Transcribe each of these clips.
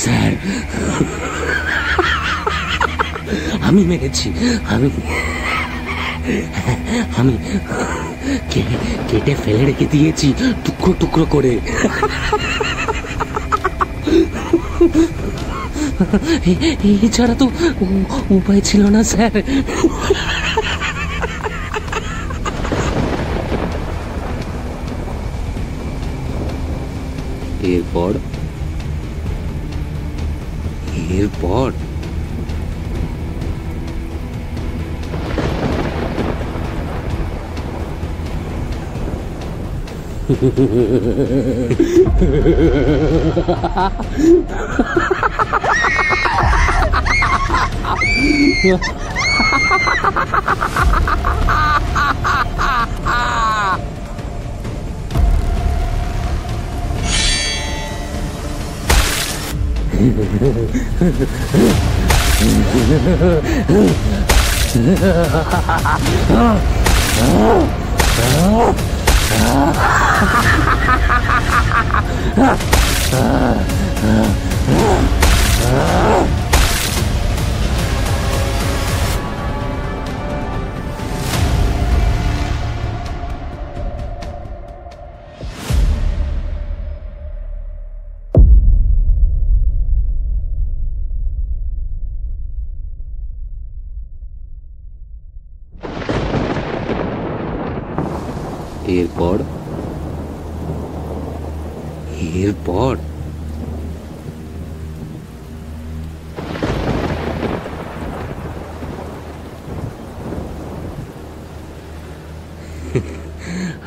Sir, আমি মেরেছি, আমি কেটে ফেলে রেখে দিয়েছি টুকরো টুকরো করে। এছাড়া তো উপায় ছিল না স্যার। এরপর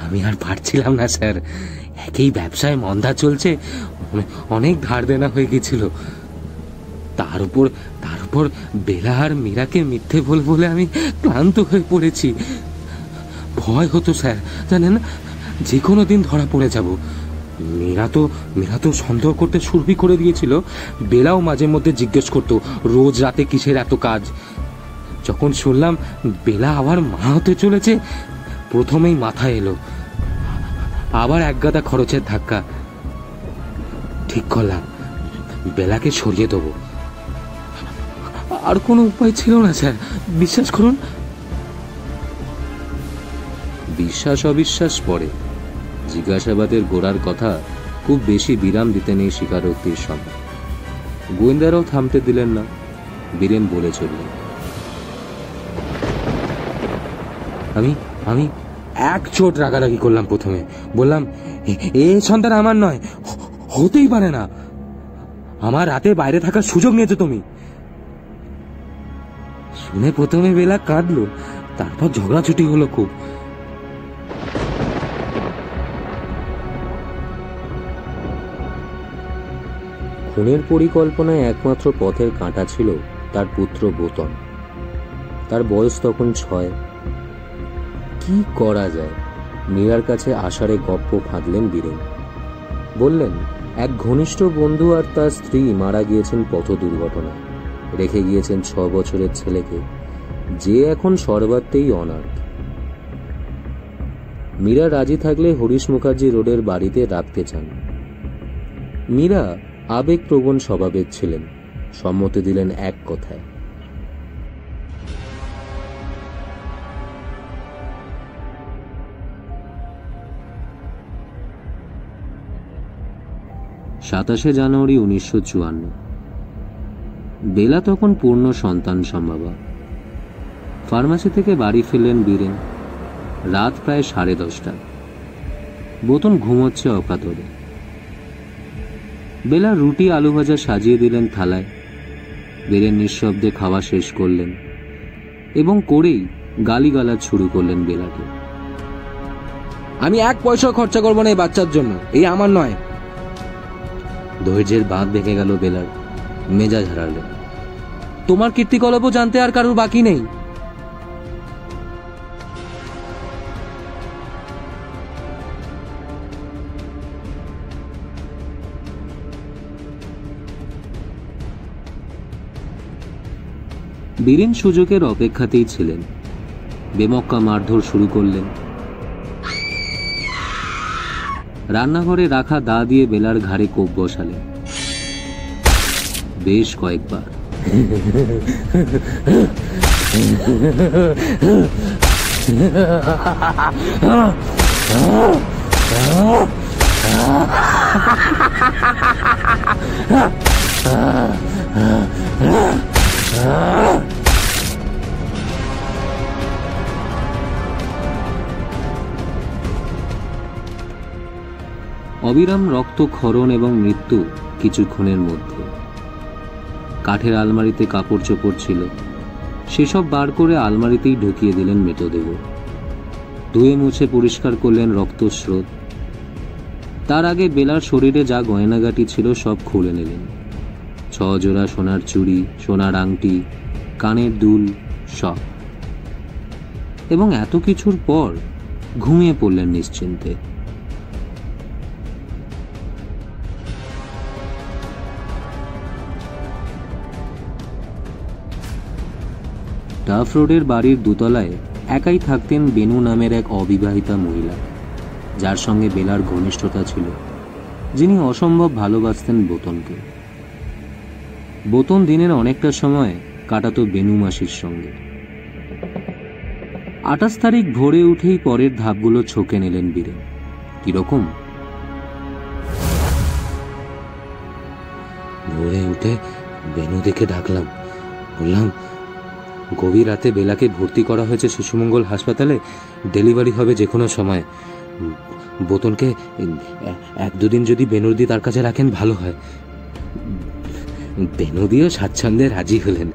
আমি আর পারছিলাম না স্যার। একই ব্যবসায় মন্দা চলছে, অনেক ধার দেনা হয়ে গেছিল। তার উপর বেলা আর মীরাকে মিথ্যে বলে আমি ক্লান্ত হয়ে পড়েছি। ভয় হতো স্যার, জানেন, যে কোনো দিন ধরা পড়ে যাব। মীরা তো সন্দেহ করতে শুরুই করে দিয়েছিল। বেলাও মাঝে মধ্যে জিজ্ঞেস করতো রোজ রাতে কিসের এত কাজ। যখন শুনলাম বেলা আবার মা হতে চলেছে, প্রথমেই মাথায় এলো আবার একগাদা খরচের ধাক্কা। ঠিক করলাম বেলাকে সরিয়ে দেবো। আর কোনো উপায় ছিল না স্যার, বিশ্বাস করুন। বিশ্বাস অবিশ্বাস পরে, জিজ্ঞাসাবাদের গোড়ার কথা খুব বেশি বিরাম দিতে নেই স্বীকারোক্তির সময়। গোয়েন্দারাও থামতে দিলেন না। বীরেন বলে চললেন, আমি এক চোট রাগারাগি করলাম। প্রথমে বললাম, এ সন্তান আমার নয়, হতেই পারে না। আমার রাতে বাইরে থাকার সুযোগ নিয়েছো তুমি। শুনে প্রথমে বেলা কাঁদলো, তারপর ঝগড়াঝুটি হলো খুব। খুনের পরিকল্পনায় একমাত্র পথের কাঁটা ছিল তার পুত্র বোতন। তার বয়স তখন 6। কি করা যায়? মীরার কাছে আষাঢ়ে গপ্প ফাঁদলেন বীরেন। বললেন, এক ঘনিষ্ঠ বন্ধু আর তার স্ত্রী মারা গিয়েছেন পথ দুর্ঘটনায়, রেখে গিয়েছেন 6 বছরের ছেলেকে, যে এখন সর্বাত্মেই অনাথ। মীরা রাজি থাকলে হরিশ মুখার্জি রোডের বাড়িতে রাখতে চান। মীরা আবেগপ্রবণ স্বভাবের ছিলেন, সম্মতি দিলেন এক কথায়। 27 জানুয়ারি 1954। বেলা তখন পূর্ণ সন্তান সম্ভবা। ফার্মাসি থেকে বাড়ি ফিরলেন বীরেন। রাত প্রায় 10:30। বোতন ঘুমোচ্ছে অকাতরে। বেলা রুটি আলু ভাজা সাজিয়ে দিলেন থালায়। বীরেন নিঃশব্দে খাওয়া শেষ করলেন এবং করেই গালিগালাজ শুরু করলেন বেলাকে। আমি 1 পয়সা খরচা করবো না এই বাচ্চার জন্য, এই আমার নয়। ধৈর্যের বাঁধ ভেঙে গেল বেলার, মেজাজ হারালেন। তোমার কীর্তিকলাপও জানতে আর কারোর বাকি নেই। বীরেন সুযোগের অপেক্ষাতেই ছিলেন। বেমক্কা মারধর শুরু করলেন। রান্নাঘরে রাখা দা দিয়ে বেলার ঘাড়ে কোপ বসালেন বেশ কয়েকবার। অবিরাম রক্তক্ষরণ এবং মৃত্যু কিছুক্ষণের মধ্যে। কাঠের আলমারিতে কাপড় চোপড় ছিল, সেসব বার করে আলমারিতেই ঢুকিয়ে দিলেন মৃতদেহ। ধুয়ে মুছে পরিষ্কার করলেন রক্তস্রোত। তার আগে বেলার শরীরে যা গয়নাগাটি ছিল সব খুলে নিলেন। 6 জোড়া সোনার চুড়ি, সোনার আংটি, কানের দুল, সব। এবং এত কিছুর পর ঘুমিয়ে পড়লেন নিশ্চিন্তে। টাফ রোডের বাড়ির দোতলায় একাই থাকতেন বেনু নামের এক অবিবাহিতা মহিলা, যার সঙ্গে বেলার ঘনিষ্ঠতা ছিল, যিনি অসম্ভব ভালোবাসতেন বোতনকে। বোতন দিনের অনেকটা সময় কাটাতো বেনু মাসির সঙ্গে। 28 তারিখ ভোরে উঠেই পরের ধাপগুলো ছকে নিলেন বীরেন। কিরকম? ভোরে উঠে বেনু দেখে ডাকলাম, বললাম, গভীর রাতে বেলাকে ভর্তি করা হয়েছে শিশুমঙ্গল হাসপাতালে, ডেলিভারি হবে যে কোনো সময়। বোতনকে 1-2 দিন যদি বেনুদি তার কাছে রাখেন ভালো হয়। বেনুদিও স্বাচ্ছন্দ্যে রাজি হলেন।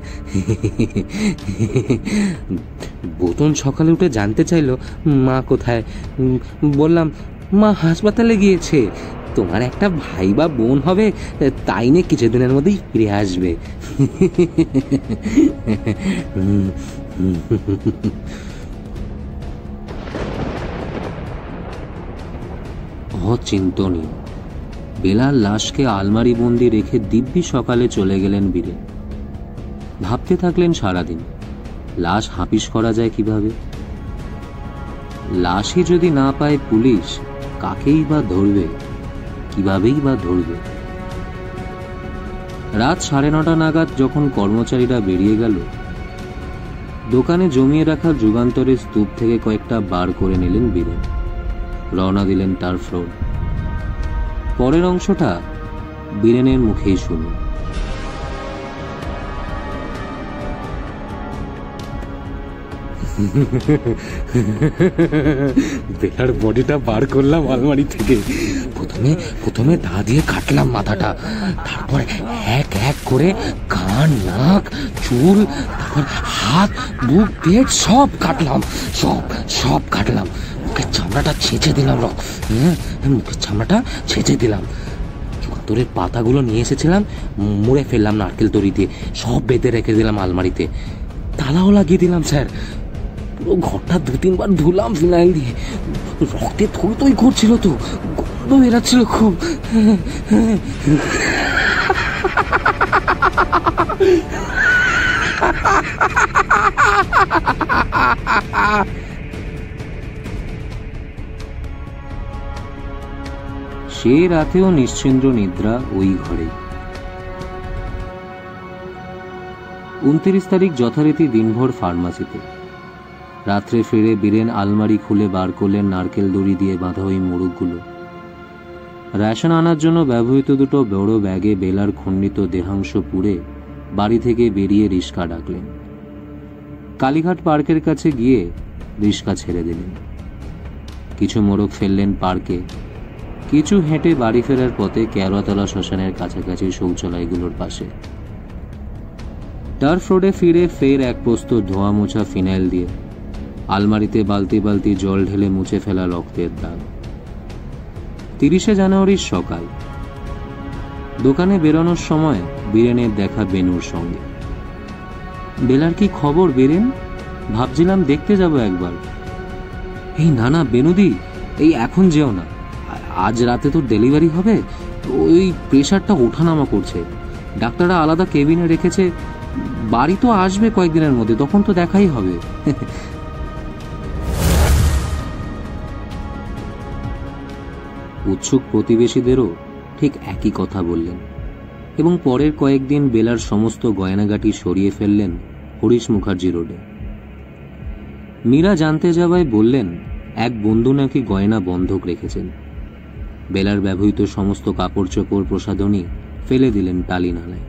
বোতন সকালে উঠে জানতে চাইল মা কোথায়। বললাম, মা হাসপাতালে গিয়েছে, তোমার একটা ভাই বা বোন হবে, তাই নিয়ে কিছুদিনের মধ্যেই ফিরে আসবে। অচিন্তনীয়। বেলার লাশকে আলমারি বন্দি রেখে দিব্যি সকালে চলে গেলেন বীরেন। ভাবতে থাকলেন সারাদিন, লাশ হাপিস করা যায় কিভাবে। লাশই যদি না পায় পুলিশ, কাকেই বা ধরবে, কিভাবেই বা ধরবে। রাত 9:30 নাগাদ যখন কর্মচারীরা বেরিয়ে গেল, দোকানে জমিয়ে রাখা যুগান্তরের স্তূপ থেকে কয়েকটা বার করে নিলেন বীরেন। রওনা দিলেন টার্ফ রোড। পরের অংশটা বীরেনের মুখেই শুনুন। বেলার বডিটা বার করলাম আলমারি থেকে। প্রথমে দা দিয়ে কাটলাম মাথাটা, তারপর এক এক করে কান, নাক, চুল, তারপর হাত, বুক, পেট সব কাটলাম, সব কাটলাম। মুখের চামড়াটা ছেঁচে দিলাম, মুখের চামড়াটা ছেঁচে দিলাম। যুগান্তরের পাতাগুলো নিয়ে এসেছিলাম, মুড়ে ফেললাম নারকেল তরি দিয়ে, সব বেঁধে রেখে দিলাম আলমারিতে। তালাও লাগিয়ে দিলাম স্যার। পুরো ঘরটা 2-3 বার ধুলাম ফিনাইল দিয়ে। রক্তে থই করছিল তো, গন্ধ বেরাচ্ছিল খুব। সে রাতেও নিশ্চিন্দ্র নিদ্রা ওই ঘরে। 29 তারিখ যথারীতি দিনভর ফার্মাসিতে। রাত্রে ফিরে বীরেন আলমারি খুলে বার করলেন নারকেল দড়ি দিয়ে বাঁধা ওই মোড়কগুলো। রেশন আনার জন্য ব্যবহৃত দুটো বড় ব্যাগে বেলার খণ্ডিত দেহাংশ পুড়ে বাড়ি থেকে বেরিয়ে রিস্কা ডাকলেন। কালীঘাট পার্কের কাছে গিয়ে রিস্কা ছেড়ে দিলেন। কিছু মোড়ক ফেললেন পার্কে, কিছু হেঁটে বাড়ি ফেরার পথে কেওড়াতলা শ্মশানের কাছাকাছি শৌচালয়গুলোর পাশে। টার্ফ রোডে ফিরে ফের এক পোস্ত ধোয়া মোছা ফিনাইল দিয়ে আলমারিতে বালতি বালতি জল ঢেলে মুছে ফেলা রক্তের দাগ। 30শে জানুয়ারির সকাল। দোকানে বেরোনোর সময় বীরেনের দেখা বেনুর সঙ্গে। বেলার কি খবর বীরেন? ভাবছিলাম দেখতে যাব একবার। এই না বেনুদি, এই এখন যেও না, আজ রাতে তোর ডেলিভারি হবে, ওই প্রেশারটা ওঠানামা করছে, ডাক্তাররা আলাদা কেবিনে রেখেছে, বাড়ি তো আসবে কয়েকদিনের মধ্যে, তখন তো দেখাই হবে। উৎসুক প্রতিবেশীদেরও ঠিক একই কথা বললেন এবং পরের কয়েকদিন বেলার সমস্ত গয়নাগাটি সরিয়ে ফেললেন হরিশ মুখার্জি রোডে। মীরা জানতে যাওয়ায় বললেন এক বন্ধু নাকি গয়না বন্ধক রেখেছেন। বেলার ব্যবহৃত সমস্ত কাপড় চোপড় প্রসাধনী ফেলে দিলেন টালি নালায়।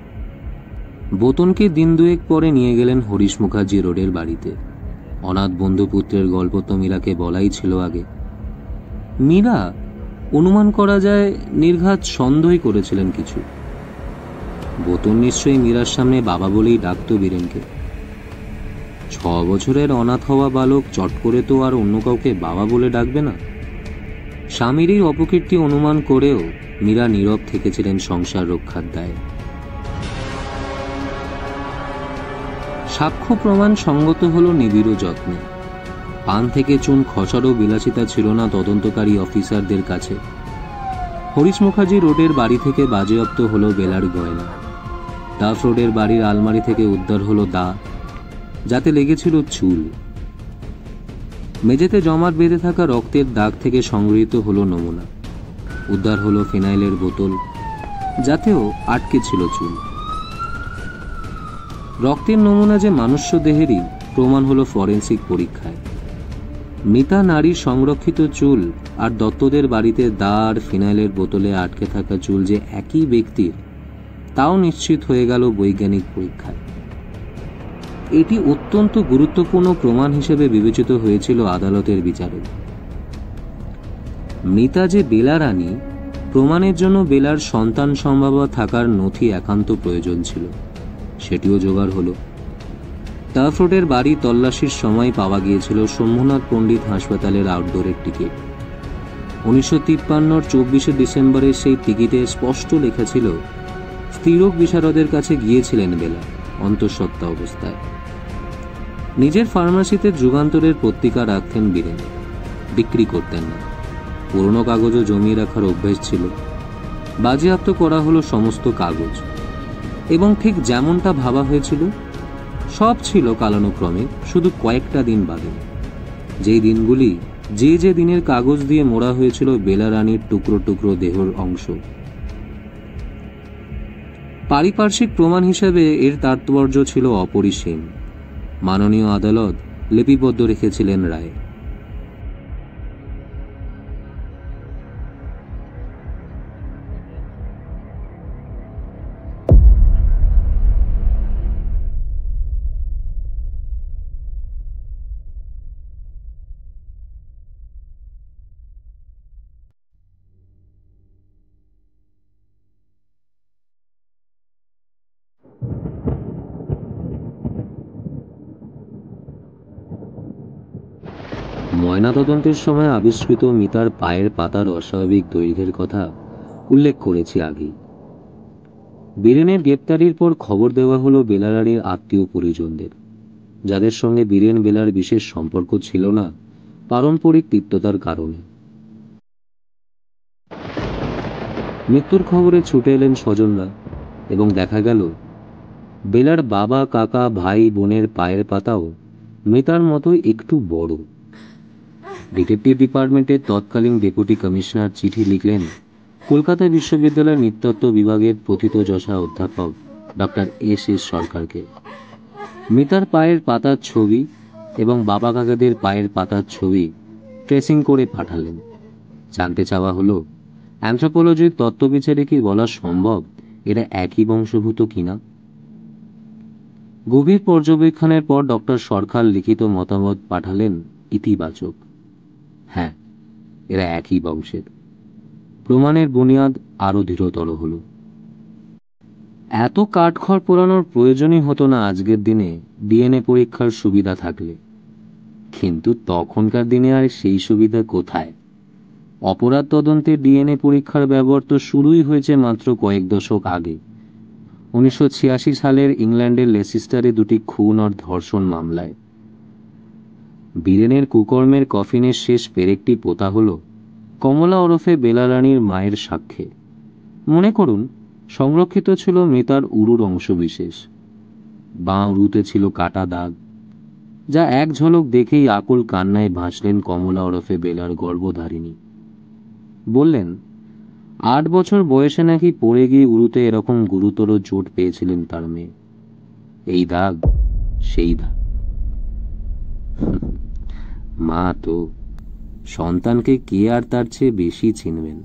বোতনকে দিন দুয়েক পরে নিয়ে গেলেন হরিশ মুখার্জি রোডের বাড়িতে। অনাথ বন্ধুপুত্রের গল্প তো মীরাকে বলাই ছিল আগে। মীরা অনুমান করা যায় নির্ঘাত সন্দেহই করেছিলেন কিছু। বোতন নিশ্চয়ই মীরার সামনে বাবা বলেই ডাকত বীরেনকে। 6 বছরের অনাথ হওয়া বালক চট করে তো আর অন্য কাউকে বাবা বলে ডাকবে না। স্বামীর এই অপকীর্তি অনুমান করেও মীরা নীরব থেকেছিলেন সংসার রক্ষার দায়ে। সাক্ষ্য প্রমাণ সঙ্গত হল নিবিড় যত্নে। পান থেকে চুন খসারও বিলাসিতা ছিল না তদন্তকারী অফিসারদের কাছে। হরিশ মুখার্জি রোডের বাড়ি থেকে বাজেয়াপ্ত হলো বেলার গয়না। ডাফ রোডের বাড়ির আলমারি থেকে উদ্ধার হলো দা, যাতে লেগেছিল চুল। মেঝেতে জমাট বেঁধে থাকা রক্তের দাগ থেকে সংগৃহীত হলো নমুনা। উদ্ধার হলো ফিনাইলের বোতল, যাতেও আটকে ছিল চুল। রক্তের নমুনা যে মানুষ্য দেহেরই প্রমাণ হলো ফরেন্সিক পরীক্ষায়। মৃতা নারীর সংরক্ষিত চুল আর দত্তদের বাড়িতে দা আর ফিনাইলের বোতলে আটকে থাকা চুল যে একই ব্যক্তির, তাও নিশ্চিত হয়ে গেল বৈজ্ঞানিক পরীক্ষায়। এটি অত্যন্ত গুরুত্বপূর্ণ প্রমাণ হিসেবে বিবেচিত হয়েছিল আদালতের বিচারে। মৃতা যে বেলা রানী, প্রমাণের জন্য বেলার সন্তান সম্ভাব্য থাকার নথি একান্ত প্রয়োজন ছিল, সেটিও জোগাড় হলো। টাফ রোডের বাড়ি তল্লাশির সময় পাওয়া গিয়েছিল শম্ভুনাথ পণ্ডিত হাসপাতালের আউটডোরের টিকিট। 1953 24 ডিসেম্বরের সেই টিকিটে স্পষ্ট লেখা ছিল, স্ত্রীরোগ বিশারদের কাছে গিয়েছিলেন বেলা অন্তঃসত্ত্বা অবস্থায়। নিজের ফার্মাসিতে যুগান্তরের পত্রিকা রাখতেন বীরেন, বিক্রি করতেন না। পুরনো কাগজও জমিয়ে রাখার অভ্যেস ছিল। বাজেয়াপ্ত করা হলো সমস্ত কাগজ, এবং ঠিক যেমনটা ভাবা হয়েছিল সব ছিল কালানুক্রমে, শুধু কয়েকটা দিন বাদে। যেই দিনগুলি যে দিনের কাগজ দিয়ে মোড়া হয়েছিল বেলা রানীর টুকরো টুকরো দেহর অংশ। পারিপার্শ্বিক প্রমাণ হিসেবে এর তাৎপর্য ছিল অপরিসীম। মাননীয় আদালত লিপিবদ্ধ রেখেছিলেন রায়। ময়নাতদন্তের সময় আবিষ্কৃত মিতার পায়ের পাতার অস্বাভাবিক দৈর্ঘ্যের কথা উল্লেখ করেছি আগেই। বীরেনের গ্রেপ্তারির পর খবর দেওয়া হলো বেলা রানীর আত্মীয় পরিজনদের, যাদের সঙ্গে বীরেন বেলার বিশেষ সম্পর্ক ছিল না পারম্পরিক তিক্ততার কারণে। মৃত্যুর খবরে ছুটে এলেন স্বজনরা এবং দেখা গেল বেলার বাবা, কাকা, ভাই, বোনের পায়ের পাতাও মৃতার মতোই একটু বড়। ডিটেকটিভ ডিপার্টমেন্টের তৎকালীন ডেপুটি কমিশনার চিঠি লিখলেন কলকাতা বিশ্ববিদ্যালয়ের নৃতত্ত্ব বিভাগের প্রথিতযশা অধ্যাপক ডক্টর এস সরকারকে। মৃতার পায়ের পাতার ছবি এবং বাবা কাকাদের পায়ের পাতার ছবি ট্রেসিং করে পাঠালেন। জানতে চাওয়া হলো অ্যানথ্রোপোলজির তত্ত্ববিচারে কি বলা সম্ভব এরা একই বংশভূত কিনা। গভীর পর্যবেক্ষণের পর ডক্টর সরকার লিখিত মতামত পাঠালেন ইতিবাচক। হ্যাঁ, এরা একই বংশের। প্রমাণের বুনিয়াদ আরো দৃঢ়তর হল। এত কাঠখড় পোড়ানোর প্রয়োজনই হতো না আজকের দিনে ডিএনএ পরীক্ষার সুবিধা থাকলে। কিন্তু তখনকার দিনে আর সেই সুবিধা কোথায়? অপরাধ তদন্তে ডিএনএ পরীক্ষার ব্যবহার তো শুরুই হয়েছে মাত্র কয়েক দশক আগে, 1986 সালের ইংল্যান্ডের লেসিস্টারে 2টি খুন আর ধর্ষণ মামলায়। বীরেনের কুকর্মের কফিনের শেষ পেরেকটি পোতা হল কমলা ওরফে বেলা রানীর মায়ের সাক্ষ্যে। মনে করুন, সংরক্ষিত ছিল মৃতার উরুর অংশবিশেষ। বাঁ উরুতে ছিল কাটা দাগ, যা এক ঝলক দেখেই আকুল কান্নায় ভাসলেন কমলা ওরফে বেলার গর্ভধারিণী। বললেন 8 বছর বয়সে নাকি পড়ে গিয়ে উরুতে এরকম গুরুতর চোট পেয়েছিলেন তার মেয়ে। এই দাগ সেই দাগ। মা তো সন্তানকে কে আর তার চেয়ে বেশি চিনবেন।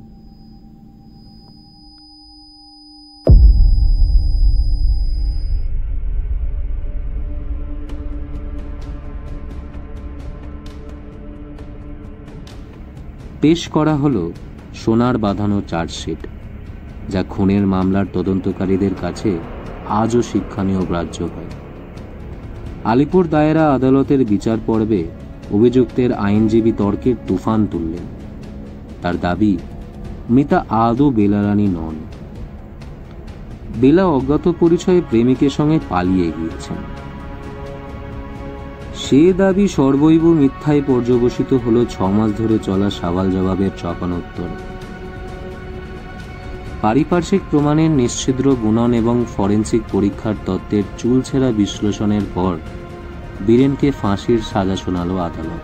পেশ করা হলো সোনার বাঁধানো চার্জশিট, যা খুনের মামলার তদন্তকারীদের কাছে আজও শিক্ষণীয় গ্রাহ্য হয়। আলিপুর দায়রা আদালতের বিচার পর্বে অভিযুক্তের আইনজীবী তর্কের তুফান তুললেন। তার দাবি মৃতা আদৌ বেলারানী নন। বেলা অজ্ঞাত পরিচয়ে প্রেমিকের সঙ্গে পালিয়ে গিয়েছেন। সে দাবি সর্বৈব মিথ্যায় পর্যবসিত হল 6 মাস ধরে চলা সওয়াল জবাবের চাপানোত্তর। পারিপার্শ্বিক প্রমাণের নিশ্ছিদ্র গুণন এবং ফরেন্সিক পরীক্ষার তত্ত্বের চুলছেরা বিশ্লেষণের পর বীরেনকে ফাঁসির সাজা শোনাল আদালত।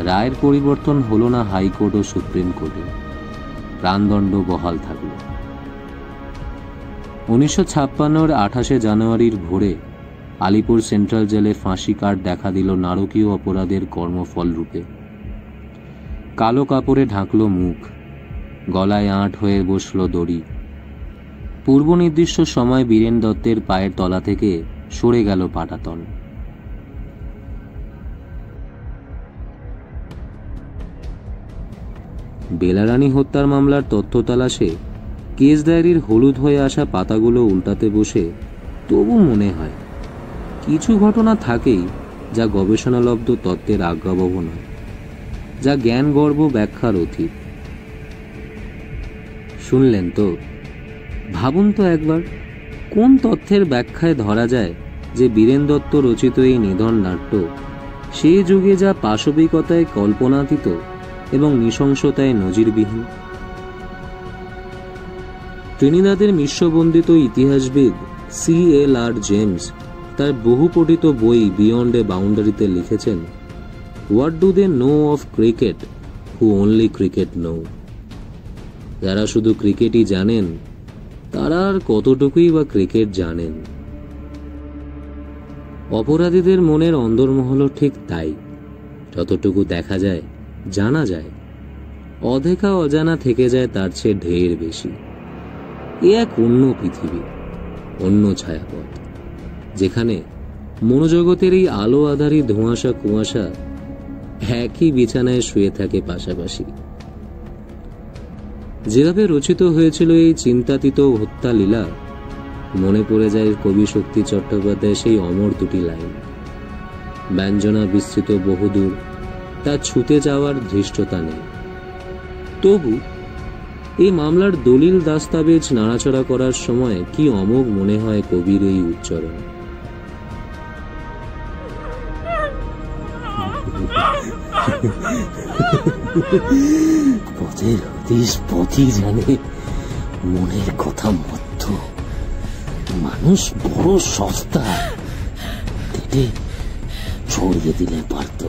রায়ের পরিবর্তন হল না হাইকোর্ট ও সুপ্রিম কোর্টে, প্রাণদণ্ড বহাল থাকল। 1956-র 28শে জানুয়ারির ভোরে আলিপুর সেন্ট্রাল জেলে ফাঁসি কাঠ দেখা দিল নারকীয় অপরাধের কর্মফল রূপে। কালো কাপড়ে ঢাকল মুখ, গলায় আঁট হয়ে বসল দড়ি। পূর্ব নির্দিষ্ট সময় বীরেন দত্তের পায়ের তলা থেকে সরে গেল পাটাতন। বেলারানী হত্যার মামলার তথ্য তালাশে কেস ডায়েরির হলুদ হয়ে আসা পাতাগুলো উল্টাতে বসে তবু মনে হয় কিছু ঘটনা থাকেই যা গবেষণালব্ধ তত্ত্বের আজ্ঞাবহ নয়, যা জ্ঞানগর্ভ ব্যাখ্যার অতীত। শুনলেন তো? ভাবুন তো একবার, কোন তথ্যের ব্যাখ্যায় ধরা যায় যে বীরেন দত্ত রচিত এই নিধন নাট্য সে যুগে যা পাশবিকতায় কল্পনাতীত এবং নৃশংসতায় নজিরবিহীন। ত্রিনিদাদের মিশ্রবন্দিত ইতিহাসবিদ C.L.R. জেমস তার বহুপঠিত বই বিয়ন্ড এ বাউন্ডারিতে লিখেছেন, what do they know of cricket who only cricket know. যারা শুধু ক্রিকেটই জানেন তারা আর কতটুকুই বা ক্রিকেট জানেন। অপরাধীদের মনের অন্দরমহলও ঠিক তাই, যতটুকু দেখা যায় জানা যায়, অদেখা অজানা থেকে যায় তার চেয়ে ঢের বেশি। এ এক অন্য পৃথিবী, অন্য ছায়াপথ, যেখানে মনোজগতের এই আলো আধারী ধোঁয়াশা কুয়াশা একই বিছানায় শুয়ে থাকে পাশাপাশি। যেভাবে রচিত হয়েছিল এই চিন্তাতীত হত্যা লীলা, মনে পড়ে যায় কবি শক্তি চট্টোপাধ্যায় সেই অমর দুটি লাইন, ব্যঞ্জনা বিস্তৃত বহুদূর, তা ছুতে যাওয়ার ধৃষ্টতা নেই। তবু এই মামলার দলিল দাস্তাবেজ নাড়াচড়া করার সময় কি অমোঘ মনে হয় কবির এই উচ্চারণ। পথের হদিশ পথই জানে, মনের কথা মধ্য। মানুষ বড় সস্তা, কেটে ছড়িয়ে দিলে পারত।